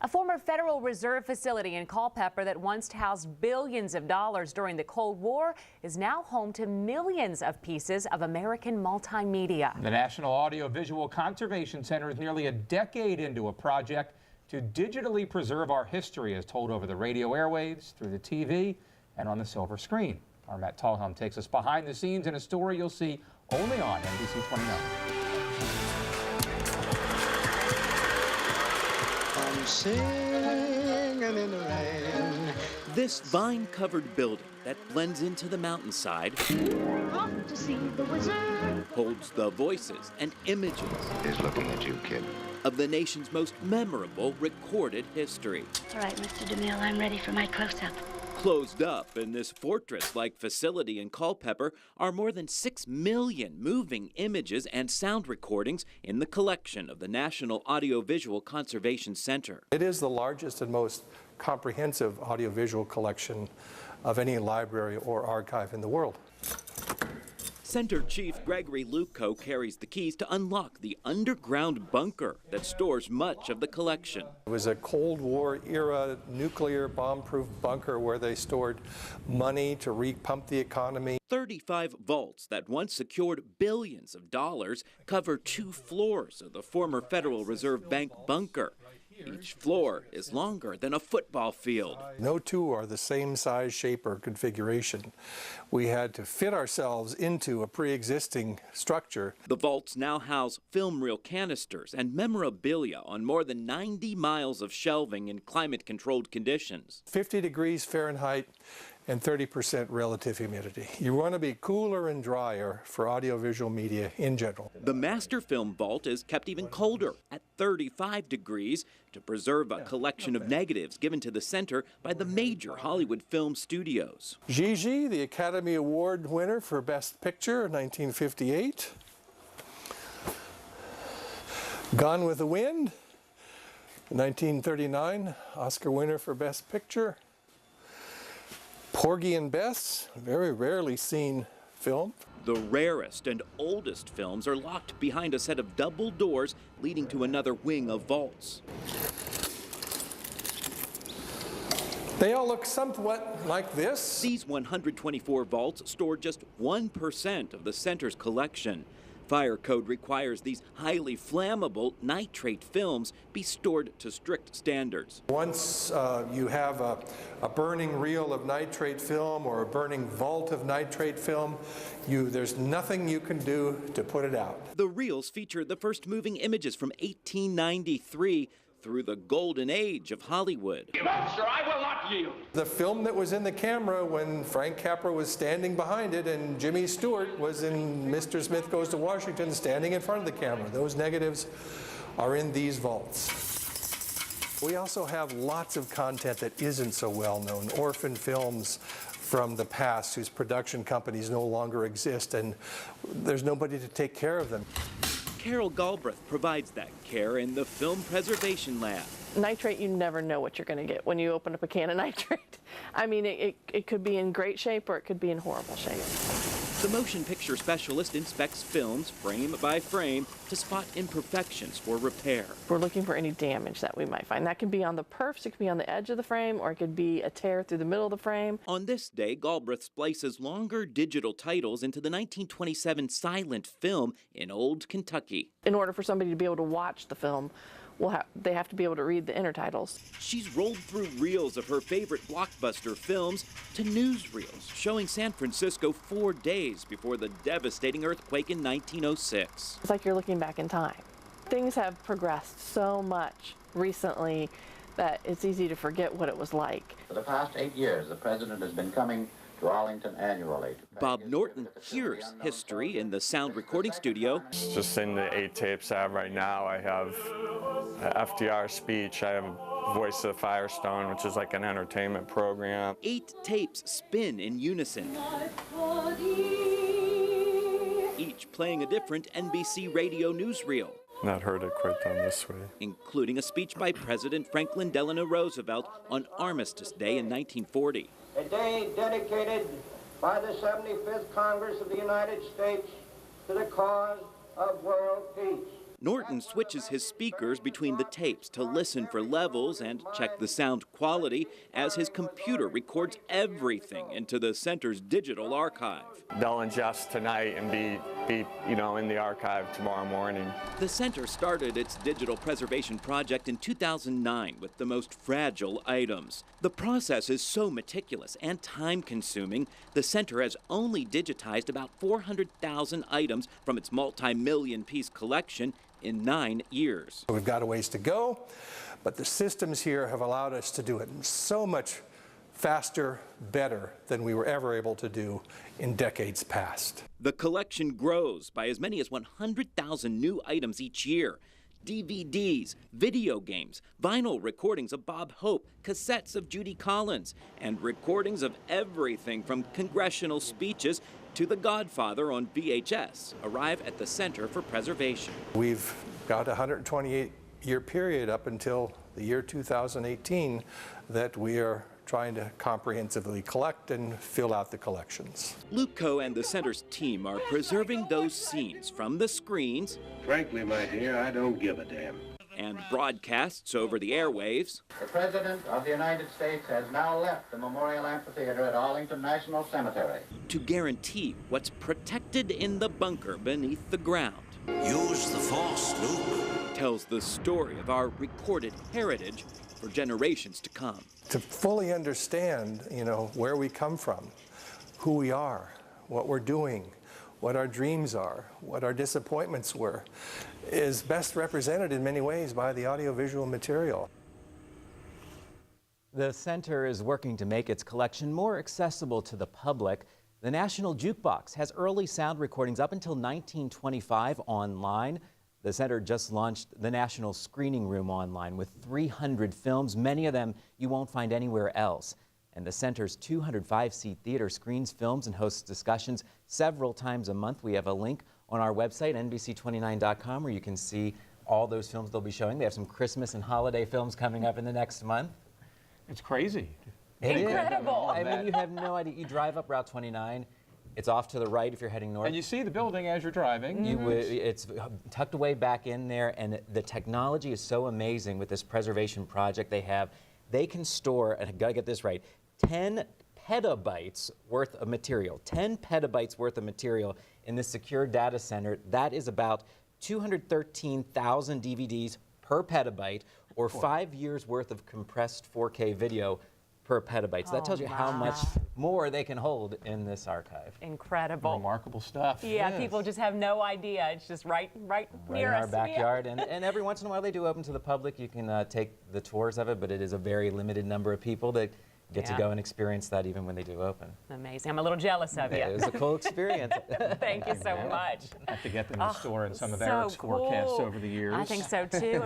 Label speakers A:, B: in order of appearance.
A: A former Federal Reserve facility in Culpeper that once housed billions of dollars during the Cold War is now home to millions of pieces of American multimedia.
B: The National Audiovisual Conservation Center is nearly a decade into a project to digitally preserve our history as told over the radio airwaves, through the TV, and on the silver screen. Our Matt Talhelm takes us behind the scenes in a story you'll see only on NBC 29.
C: Singing in the rain.
D: This vine-covered building that blends into the mountainside
E: Off to see the wizard.
D: holds the voices and images
C: He's looking at you, kid.
D: of the nation's most memorable recorded history.
E: All right, Mr. DeMille, I'm ready for my close-up.
D: Closed up in this fortress-like facility in Culpeper are more than 6 million moving images and sound recordings in the collection of the National Audiovisual Conservation Center.
F: It is the largest and most comprehensive audiovisual collection of any library or archive in the world.
D: Center Chief Gregory Luco carries the keys to unlock the underground bunker that stores much of the collection.
F: It was a Cold War era nuclear bomb-proof bunker where they stored money to repump the economy.
D: 35 vaults that once secured billions of dollars cover 2 floors of the former Federal Reserve Bank bunker. Each floor is longer than a football field.
F: No two are the same size, shape, or configuration. We had to fit ourselves into a pre-existing structure.
D: The vaults now house film reel canisters and memorabilia on more than 90 miles of shelving in climate-controlled conditions.
F: 50 degrees Fahrenheit and 30% relative humidity. You want to be cooler and drier for audiovisual media in general.
D: The master film vault is kept even colder at 35 degrees to preserve a collection of negatives given to the center by the major Hollywood film studios.
F: Gigi, the Academy Award winner for Best Picture in 1958. Gone with the Wind, 1939, Oscar winner for Best Picture. Porgy and Bess, a very rarely seen film.
D: The rarest and oldest films are locked behind a set of double doors leading to another wing of vaults.
F: They all look somewhat like this.
D: These 124 vaults store just 1% of the center's collection. Fire code requires these highly flammable nitrate films be stored to strict standards.
F: Once you have a burning reel of nitrate film or a burning vault of nitrate film, there's nothing you can do to put it out.
D: The reels feature the first moving images from 1893 through the golden age of Hollywood.
G: Give up, sir, I will not yield.
F: The film that was in the camera when Frank Capra was standing behind it and Jimmy Stewart was in Mr. Smith Goes to Washington standing in front of the camera. Those negatives are in these vaults. We also have lots of content that isn't so well known, orphan films from the past whose production companies no longer exist and there's nobody to take care of them.
D: Carol Galbraith provides that care in the Film Preservation Lab.
H: Nitrate, you never know what you're going to get when you open up a can of nitrate. I mean, it could be in great shape or it could be in horrible shape.
D: The motion picture specialist inspects films frame by frame to spot imperfections for repair.
H: We're looking for any damage that we might find. That could be on the perfs, it could be on the edge of the frame, or it could be a tear through the middle of the frame.
D: On this day, Galbraith splices longer digital titles into the 1927 silent film in Old Kentucky.
H: In order for somebody to be able to watch the film, they have to be able to read the intertitles.
D: She's rolled through reels of her favorite blockbuster films to newsreels showing San Francisco 4 days before the devastating earthquake in 1906.
H: It's like you're looking back in time. Things have progressed so much recently that it's easy to forget what it was like.
I: For the past 8 years, the president has been coming to Arlington annually.
D: Bob Norton hears history in the sound recording studio.
J: Just in the 8 tapes I have right now, I have FDR speech, I have Voice of Firestone, which is like an entertainment program.
D: 8 tapes spin in unison, each playing a different NBC radio newsreel.
J: Not heard it quite done this way.
D: Including a speech by President Franklin Delano Roosevelt on Armistice Day in 1940.
K: A day dedicated by the 75th Congress of the United States to the cause of world peace.
D: Norton switches his speakers between the tapes to listen for levels and check the sound quality as his computer records everything into the center's digital archive.
J: They'll ingest tonight and be in the archive tomorrow morning.
D: The center started its digital preservation project in 2009 with the most fragile items. The process is so meticulous and time-consuming, the center has only digitized about 400,000 items from its multi-million-piece collection in 9 years.
F: We've got a ways to go, but the systems here have allowed us to do it so much faster, better than we were ever able to do in decades past.
D: The collection grows by as many as 100,000 new items each year. DVDs, video games, vinyl recordings of Bob Hope, cassettes of Judy Collins, and recordings of everything from congressional speeches to The Godfather on VHS arrive at the Center for Preservation.
F: We've got a 128-year period up until the year 2018 that we are trying to comprehensively collect and fill out the collections.
D: Luke Coe and the Center's team are preserving those scenes from the screens.
C: Frankly, my dear, I don't give a damn.
D: And broadcasts over the airwaves.
I: The President of the United States has now left the Memorial Amphitheater at Arlington National Cemetery.
D: To guarantee what's protected in the bunker beneath the ground.
C: Use the Force, Luke.
D: Tells the story of our recorded heritage for generations to come.
F: To fully understand, where we come from, who we are, what we're doing, what our dreams are, what our disappointments were, is best represented in many ways by the audiovisual material.
G: The center is working to make its collection more accessible to the public. The National Jukebox has early sound recordings up until 1925 online. The center just launched the National Screening Room online with 300 films. Many of them you won't find anywhere else. And the center's 205-seat theater screens films and hosts discussions several times a month. We have a link on our website, NBC29.com, where you can see all those films they'll be showing. They have some Christmas and holiday films coming up in the next month.
B: It's crazy.
A: Incredible.
G: I mean, you have no idea. You drive up Route 29. It's off to the right if you're heading north.
B: And you see the building as you're driving.
G: It's tucked away back in there, and the technology is so amazing with this preservation project they have. They can store, and I've got to get this right, 10 petabytes worth of material. 10 petabytes worth of material in this secure data center. That is about 213,000 DVDs per petabyte, or 5 years worth of compressed 4K video per petabyte. So that tells you how much more they can hold in this archive.
A: Incredible.
B: Remarkable stuff.
A: Yeah, people just have no idea. It's just right near
G: in
A: us.
G: our backyard. And every once in a while they do open to the public. You can take the tours of it, but it is a very limited number of people that get to go and experience that even when they do open.
A: Amazing. I'm a little jealous of you.
G: It was a cool experience.
A: Thank you so much.
B: I have to get them to store in some of
A: so
B: Eric's
A: cool.
B: forecasts over the years.
A: I think so too.